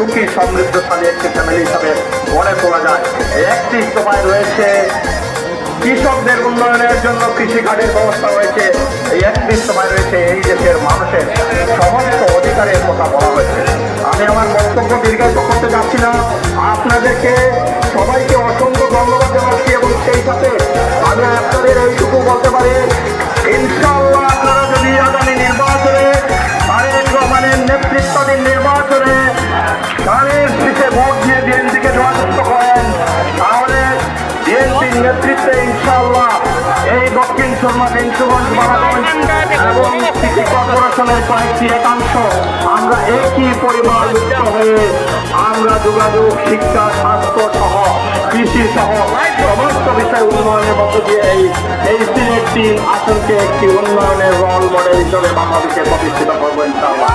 সুখী সমৃদ্ধশালী একটি ফ্যামিলি হিসাবে গড়ে তোলা যায়। একটি ইস্তফায় রয়েছে কৃষকদের উন্নয়নের জন্য কৃষিকাজের ব্যবস্থা রয়েছে, এই একটি ইস্তফায় রয়েছে এই দেশের মানুষের সমস্ত অধিকারের কথা বলা হয়েছে। আমি আমার বক্তব্য দীর্ঘায়িত করতে যাচ্ছি না, আপনাদেরকে সবাইকে অসংখ্য ধন্যবাদ জানাচ্ছি এবং সেই সাথে আমি আপনাদের এইটুকু বলতে পারি, ইনশাআল্লাহ আপনারা যদি আগামী নির্বাচনে তারেক রহমানের নেতৃত্বাধীন নির্বাচনে ধানের শীষে ভোট দিয়ে বিএনপিকে জয়যুক্ত করেন, তাহলে বিএনপির নেতৃত্বে ইনশাআল্লাহ এই দক্ষিণ সুরমা বেঞ্চগঞ্জ বারাগঞ্জ এবং সিটি কর্পোরেশনের কয়েকটি একাংশ আমরা একই পরিবার যুক্ত হয়ে আমরা যোগাযোগ, শিক্ষা, স্বাস্থ্য সহ কৃষি সহ সমস্ত বিষয় উন্নয়নের মধ্য দিয়ে এই সিলেট ৩ আসনকে একটি উন্নয়নের রোল মডেল হিসেবে বাংলাদেশে প্রতিষ্ঠিত করবো ইনশাআল্লাহ।